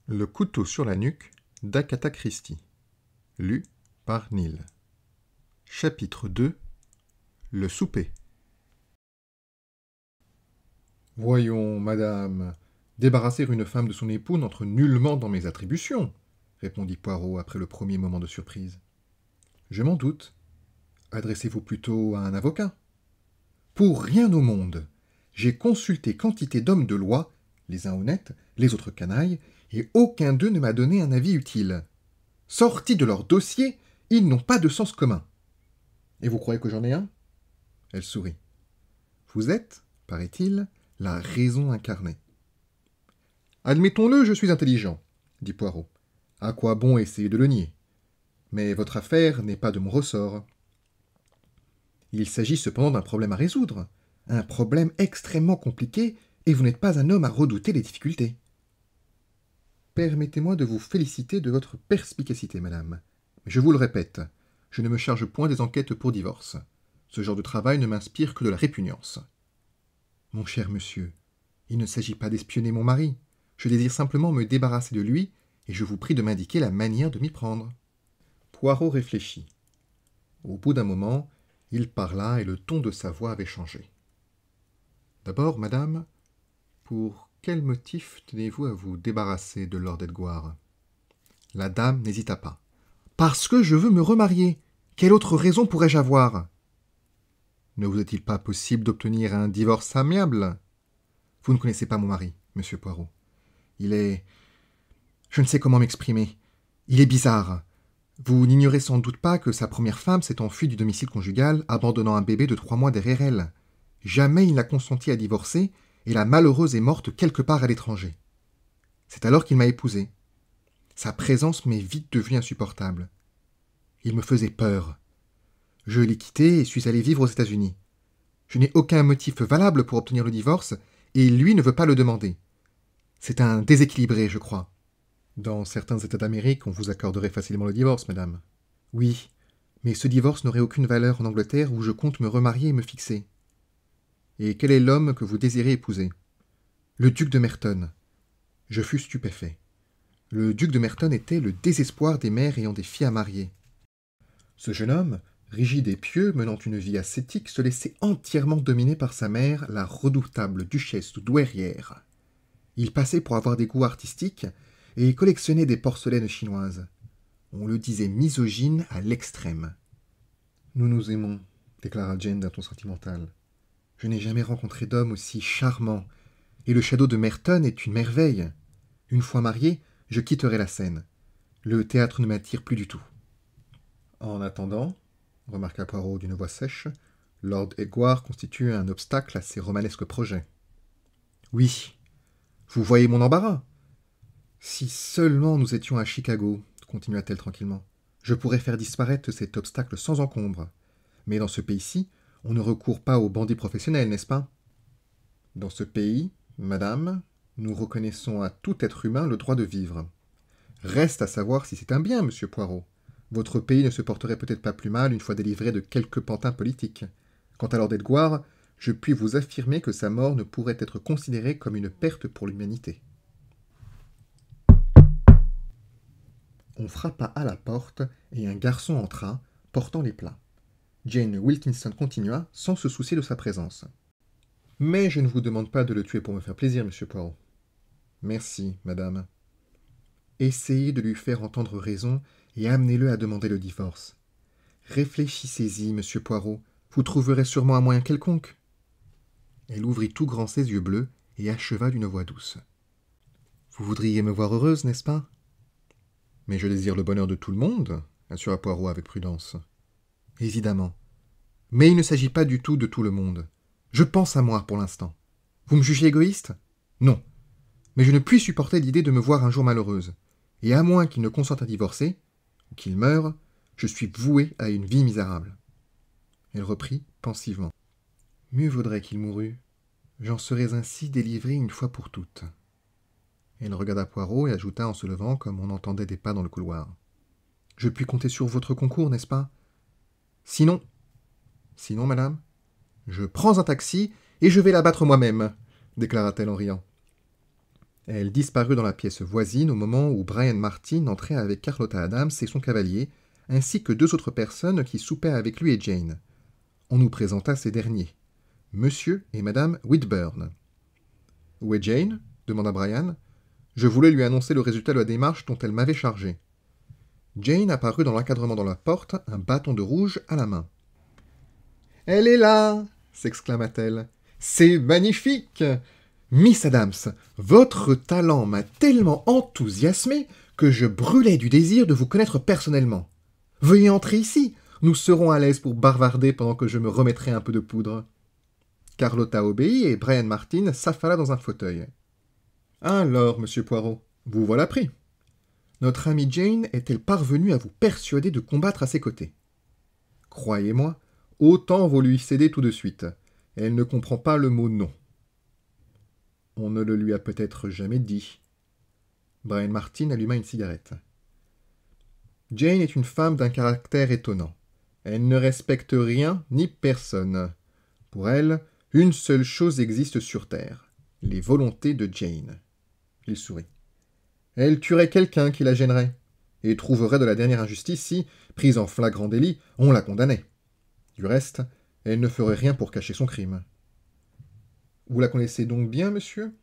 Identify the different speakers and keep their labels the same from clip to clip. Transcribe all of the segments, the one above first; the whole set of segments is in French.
Speaker 1: Le couteau sur la nuque d'Agatha Christie. Lu par Neil. Chapitre 2. Le souper. Voyons, madame, débarrasser une femme de son époux n'entre nullement dans mes attributions, répondit Poirot après le premier moment de surprise. Je m'en doute. Adressez-vous plutôt à un avocat. Pour rien au monde. J'ai consulté quantité d'hommes de loi, les uns honnêtes, les autres canailles, et aucun d'eux ne m'a donné un avis utile. Sortis de leur dossier, ils n'ont pas de sens commun. Et vous croyez que j'en ai un ? Elle sourit. Vous êtes, paraît-il, la raison incarnée. Admettons-le, je suis intelligent, dit Poirot. À quoi bon essayer de le nier ? Mais votre affaire n'est pas de mon ressort. Il s'agit cependant d'un problème à résoudre, un problème extrêmement compliqué, et vous n'êtes pas un homme à redouter les difficultés. Permettez-moi de vous féliciter de votre perspicacité, madame. Mais je vous le répète, je ne me charge point des enquêtes pour divorce. Ce genre de travail ne m'inspire que de la répugnance. Mon cher monsieur, il ne s'agit pas d'espionner mon mari. Je désire simplement me débarrasser de lui, et je vous prie de m'indiquer la manière de m'y prendre. Poirot réfléchit. Au bout d'un moment, il parla et le ton de sa voix avait changé. D'abord, madame, pour quel motif tenez-vous à vous débarrasser de Lord Edgware ? La dame n'hésita pas. Parce que je veux me remarier. Quelle autre raison pourrais-je avoir ? Ne vous est-il pas possible d'obtenir un divorce amiable ? Vous ne connaissez pas mon mari, monsieur Poirot. Il est... Je ne sais comment m'exprimer. Il est bizarre. Vous n'ignorez sans doute pas que sa première femme s'est enfuie du domicile conjugal, abandonnant un bébé de 3 mois derrière elle. Jamais il n'a consenti à divorcer, et la malheureuse est morte quelque part à l'étranger. C'est alors qu'il m'a épousée. Sa présence m'est vite devenue insupportable. Il me faisait peur. Je l'ai quitté et suis allé vivre aux États-Unis. Je n'ai aucun motif valable pour obtenir le divorce, et lui ne veut pas le demander. C'est un déséquilibré, je crois. Dans certains États d'Amérique, on vous accorderait facilement le divorce, madame. Oui, mais ce divorce n'aurait aucune valeur en Angleterre où je compte me remarier et me fixer. Et quel est l'homme que vous désirez épouser ? Le duc de Merton. Je fus stupéfait. Le duc de Merton était le désespoir des mères ayant des filles à marier. Ce jeune homme, rigide et pieux, menant une vie ascétique, se laissait entièrement dominer par sa mère, la redoutable duchesse de Douairière. Il passait pour avoir des goûts artistiques et collectionnait des porcelaines chinoises. On le disait misogyne à l'extrême. « Nous nous aimons », déclara Jane d'un ton sentimental. « Je n'ai jamais rencontré d'homme aussi charmant, et le château de Merton est une merveille. Une fois marié, je quitterai la scène. Le théâtre ne m'attire plus du tout. » En attendant, remarqua Poirot d'une voix sèche, Lord Edgware constitue un obstacle à ces romanesques projets. Oui, vous voyez mon embarras. Si seulement nous étions à Chicago, continua-t-elle tranquillement, je pourrais faire disparaître cet obstacle sans encombre. Mais dans ce pays-ci, on ne recourt pas aux bandits professionnels, n'est-ce pas ? Dans ce pays, madame, nous reconnaissons à tout être humain le droit de vivre. Reste à savoir si c'est un bien, monsieur Poirot. Votre pays ne se porterait peut-être pas plus mal une fois délivré de quelques pantins politiques. Quant à Lord Edgware, je puis vous affirmer que sa mort ne pourrait être considérée comme une perte pour l'humanité. On frappa à la porte et un garçon entra, portant les plats. Jane Wilkinson continua, sans se soucier de sa présence. « Mais je ne vous demande pas de le tuer pour me faire plaisir, monsieur Poirot. »« Merci, madame. » « Essayez de lui faire entendre raison et amenez-le à demander le divorce. Réfléchissez-y, monsieur Poirot, vous trouverez sûrement un moyen quelconque. » Elle ouvrit tout grand ses yeux bleus et acheva d'une voix douce. « Vous voudriez me voir heureuse, n'est-ce pas ? » « Mais je désire le bonheur de tout le monde, » assura Poirot avec prudence. « Évidemment. Mais il ne s'agit pas du tout de tout le monde. Je pense à moi pour l'instant. Vous me jugez égoïste ? Non. Mais je ne puis supporter l'idée de me voir un jour malheureuse. Et à moins qu'il ne consente à divorcer, ou qu'il meure, je suis voué à une vie misérable. » Elle reprit pensivement. « Mieux vaudrait qu'il mourût. J'en serais ainsi délivrée une fois pour toutes. » Elle regarda Poirot et ajouta en se levant comme on entendait des pas dans le couloir. « Je puis compter sur votre concours, n'est-ce pas ? Sinon, madame, je prends un taxi et je vais la battre moi-même, déclara-t-elle en riant. Elle disparut dans la pièce voisine au moment où Brian Martin entrait avec Carlotta Adams et son cavalier, ainsi que 2 autres personnes qui soupaient avec lui et Jane. On nous présenta ces derniers, Monsieur et Madame Whitburn. « Où est Jane » demanda Brian. Je voulais lui annoncer le résultat de la démarche dont elle m'avait chargé. Jane apparut dans l'encadrement de la porte, un bâton de rouge à la main. « Elle est là !» s'exclama-t-elle. « C'est magnifique ! Miss Adams, votre talent m'a tellement enthousiasmé que je brûlais du désir de vous connaître personnellement. Veuillez entrer ici, nous serons à l'aise pour bavarder pendant que je me remettrai un peu de poudre. » Carlotta obéit et Brian Martin s'affala dans un fauteuil. « Alors, monsieur Poirot, vous voilà pris. Notre amie Jane est-elle parvenue à vous persuader de combattre à ses côtés? Croyez-moi, autant vaut lui céder tout de suite. Elle ne comprend pas le mot non. » On ne le lui a peut-être jamais dit. Brian Martin alluma une cigarette. Jane est une femme d'un caractère étonnant. Elle ne respecte rien ni personne. Pour elle, une seule chose existe sur Terre, les volontés de Jane. Il sourit. Elle tuerait quelqu'un qui la gênerait, et trouverait de la dernière injustice si, prise en flagrant délit, on la condamnait. Du reste, elle ne ferait rien pour cacher son crime. « Vous la connaissez donc bien, monsieur ?»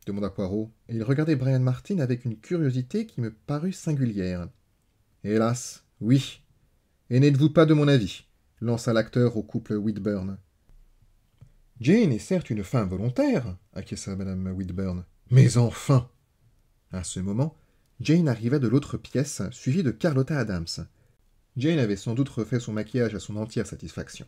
Speaker 1: demanda Poirot, et il regardait Brian Martin avec une curiosité qui me parut singulière. « Hélas, oui. Et n'êtes-vous pas de mon avis ?» lança l'acteur au couple Whitburn. « Jane est certes une femme volontaire, » acquiesça madame Whitburn. « Mais enfin !» À ce moment, Jane arriva de l'autre pièce, suivie de Carlotta Adams. Jane avait sans doute refait son maquillage à son entière satisfaction.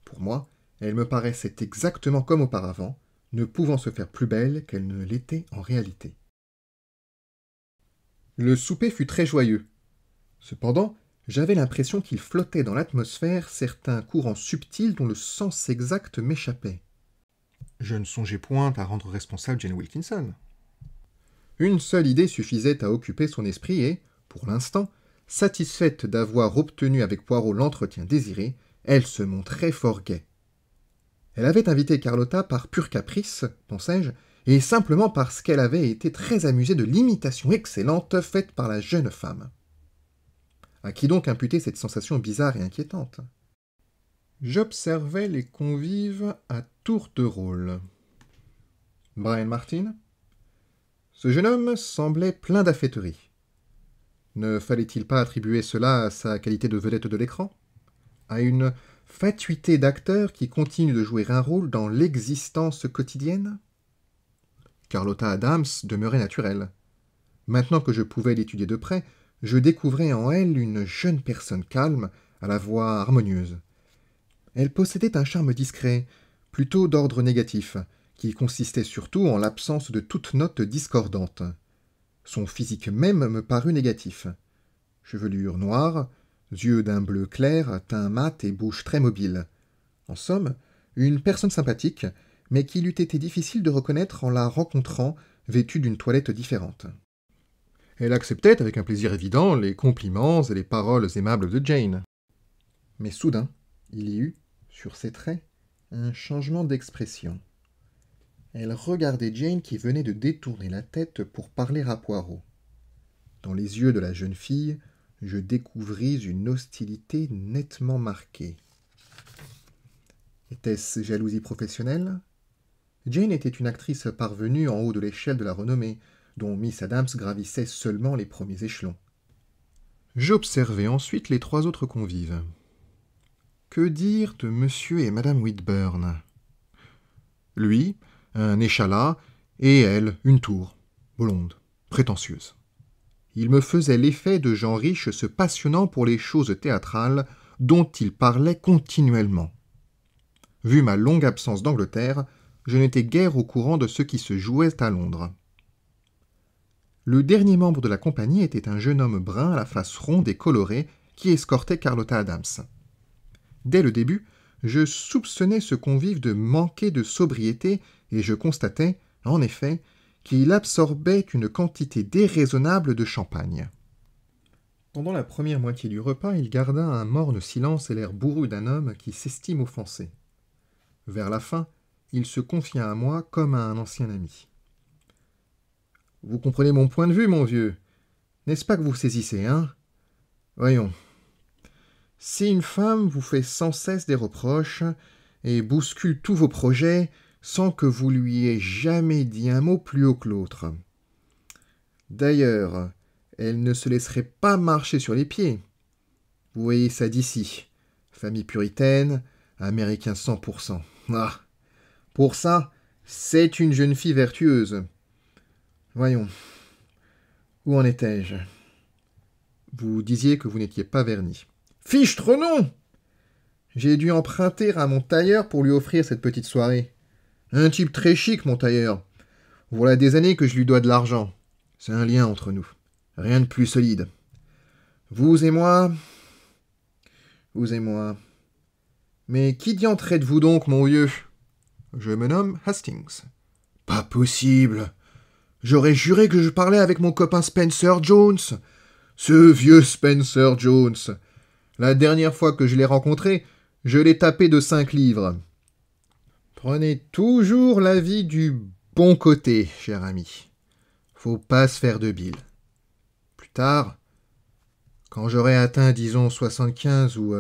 Speaker 1: Pour moi, elle me paraissait exactement comme auparavant, ne pouvant se faire plus belle qu'elle ne l'était en réalité. Le souper fut très joyeux. Cependant, j'avais l'impression qu'il flottait dans l'atmosphère certains courants subtils dont le sens exact m'échappait. Je ne songeais point à rendre responsable Jane Wilkinson. Une seule idée suffisait à occuper son esprit et, pour l'instant, satisfaite d'avoir obtenu avec Poirot l'entretien désiré, elle se montrait fort gaie. Elle avait invité Carlotta par pur caprice, pensai-je, et simplement parce qu'elle avait été très amusée de l'imitation excellente faite par la jeune femme. À qui donc imputer cette sensation bizarre et inquiétante? J'observais les convives à tour de rôle. Brian Martin? Ce jeune homme semblait plein d'affecterie. Ne fallait-il pas attribuer cela à sa qualité de vedette de l'écran? À une fatuité d'acteur qui continue de jouer un rôle dans l'existence quotidienne? Carlotta Adams demeurait naturelle. Maintenant que je pouvais l'étudier de près, je découvrais en elle une jeune personne calme, à la voix harmonieuse. Elle possédait un charme discret, plutôt d'ordre négatif, qui consistait surtout en l'absence de toute note discordante. Son physique même me parut négatif. Chevelure noire, yeux d'un bleu clair, teint mat et bouche très mobile. En somme, une personne sympathique, mais qu'il eût été difficile de reconnaître en la rencontrant, vêtue d'une toilette différente. Elle acceptait avec un plaisir évident les compliments et les paroles aimables de Jane. Mais soudain, il y eut, sur ses traits, un changement d'expression. Elle regardait Jane qui venait de détourner la tête pour parler à Poirot. Dans les yeux de la jeune fille, je découvris une hostilité nettement marquée. Était-ce jalousie professionnelle? Jane était une actrice parvenue en haut de l'échelle de la renommée, dont Miss Adams gravissait seulement les premiers échelons. J'observai ensuite les 3 autres convives. Que dire de Monsieur et Madame Whitburn? Lui, un échalas, et elle, une tour, blonde, prétentieuse. Il me faisait l'effet de gens riches se passionnant pour les choses théâtrales dont ils parlaient continuellement. Vu ma longue absence d'Angleterre, je n'étais guère au courant de ce qui se jouait à Londres. Le dernier membre de la compagnie était un jeune homme brun à la face ronde et colorée qui escortait Carlotta Adams. Dès le début, je soupçonnais ce convive de manquer de sobriété et je constatais, en effet, qu'il absorbait une quantité déraisonnable de champagne. Pendant la première moitié du repas, il garda un morne silence et l'air bourru d'un homme qui s'estime offensé. Vers la fin, il se confia à moi comme à un ancien ami. Vous comprenez mon point de vue, mon vieux. N'est-ce pas que vous saisissez, hein? Voyons. Si une femme vous fait sans cesse des reproches et bouscule tous vos projets sans que vous lui ayez jamais dit un mot plus haut que l'autre. D'ailleurs, elle ne se laisserait pas marcher sur les pieds. Vous voyez ça d'ici. Famille puritaine, américain 100%. Ah, pour ça, c'est une jeune fille vertueuse. Voyons. Où en étais-je? Vous disiez que vous n'étiez pas verni. Fichtre non! J'ai dû emprunter à mon tailleur pour lui offrir cette petite soirée. Un type très chic, mon tailleur. Voilà des années que je lui dois de l'argent. C'est un lien entre nous. Rien de plus solide. Vous et moi... Vous et moi... Mais qui diantre êtes-vous donc, mon vieux? Je me nomme Hastings. Pas possible. J'aurais juré que je parlais avec mon copain Spencer Jones. Ce vieux Spencer Jones. La dernière fois que je l'ai rencontré, je l'ai tapé de 5 livres. Prenez toujours la vie du bon côté, cher ami. Faut pas se faire de bile. Plus tard, quand j'aurai atteint, disons, 75 ou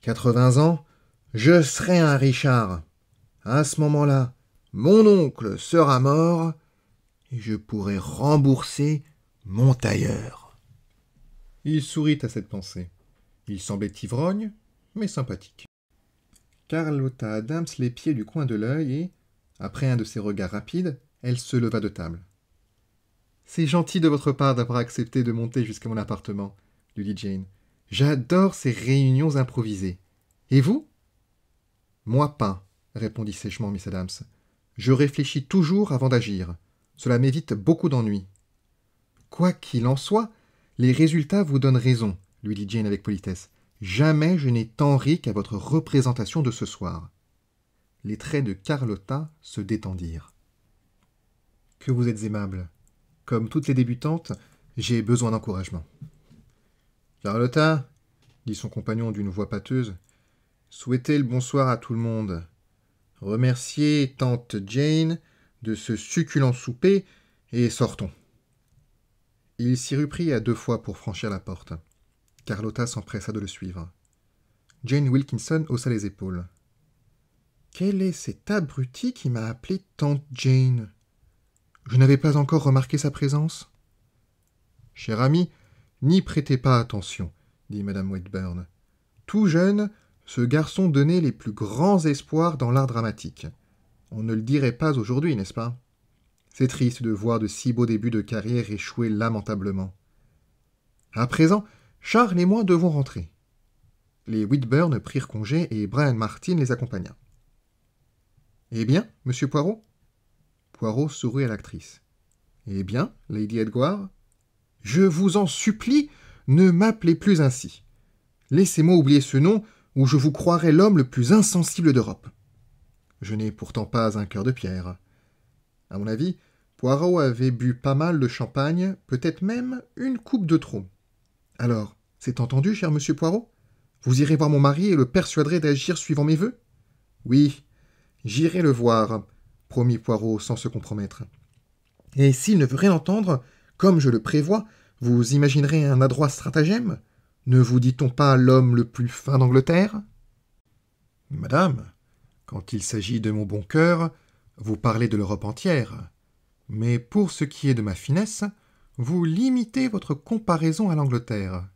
Speaker 1: 80 ans, je serai un Richard. À ce moment-là, mon oncle sera mort et je pourrai rembourser mon tailleur. Il sourit à cette pensée. Il semblait ivrogne, mais sympathique. Carlotta Adams l'épiait du coin de l'œil et, après un de ses regards rapides, elle se leva de table. « C'est gentil de votre part d'avoir accepté de monter jusqu'à mon appartement, » lui dit Jane. « J'adore ces réunions improvisées. Et vous ?»« Moi pas, » répondit sèchement Miss Adams. « Je réfléchis toujours avant d'agir. Cela m'évite beaucoup d'ennuis. »« Quoi qu'il en soit, les résultats vous donnent raison, » lui dit Jane avec politesse. « Jamais je n'ai tant ri qu'à votre représentation de ce soir. » Les traits de Carlotta se détendirent. « Que vous êtes aimable. Comme toutes les débutantes, j'ai besoin d'encouragement. »« Carlotta, » dit son compagnon d'une voix pâteuse, « souhaitez le bonsoir à tout le monde. Remerciez tante Jane de ce succulent souper et sortons. » Il s'y reprit à 2 fois pour franchir la porte. Carlotta s'empressa de le suivre. Jane Wilkinson haussa les épaules. « Quel est cet abruti qui m'a appelé tante Jane? Je n'avais pas encore remarqué sa présence. »« Cher ami, n'y prêtez pas attention, » dit madame Wedburn. « Tout jeune, ce garçon donnait les plus grands espoirs dans l'art dramatique. On ne le dirait pas aujourd'hui, n'est-ce pas? C'est triste de voir de si beaux débuts de carrière échouer lamentablement. À présent, Charles et moi devons rentrer. » Les Wedburn prirent congé et Brian Martin les accompagna. « Eh bien, monsieur Poirot ?» Poirot sourit à l'actrice. « Eh bien, Lady Edgware ?»« Je vous en supplie, ne m'appelez plus ainsi. Laissez-moi oublier ce nom ou je vous croirai l'homme le plus insensible d'Europe. Je n'ai pourtant pas un cœur de pierre. » À mon avis, Poirot avait bu pas mal de champagne, peut-être même une coupe de trop. « Alors, c'est entendu, cher monsieur Poirot? Vous irez voir mon mari et le persuaderez d'agir suivant mes vœux? »« Oui, j'irai le voir, » promit Poirot sans se compromettre. « Et s'il ne veut rien entendre, comme je le prévois, vous imaginerez un adroit stratagème? Ne vous dit-on pas l'homme le plus fin d'Angleterre? »« Madame, quand il s'agit de mon bon cœur, vous parlez de l'Europe entière. Mais pour ce qui est de ma finesse, vous limitez votre comparaison à l'Angleterre.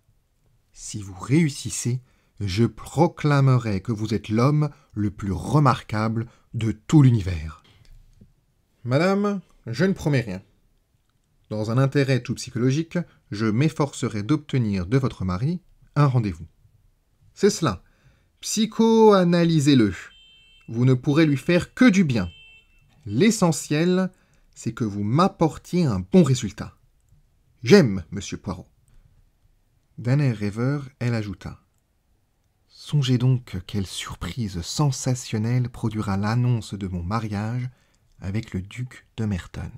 Speaker 1: Si vous réussissez, je proclamerai que vous êtes l'homme le plus remarquable de tout l'univers. » Madame, je ne promets rien. Dans un intérêt tout psychologique, je m'efforcerai d'obtenir de votre mari un rendez-vous. C'est cela. Psychoanalysez-le. Vous ne pourrez lui faire que du bien. L'essentiel, c'est que vous m'apportiez un bon résultat. J'aime, monsieur Poirot. D'un air rêveur, elle ajouta. Songez donc quelle surprise sensationnelle produira l'annonce de mon mariage avec le duc de Merton.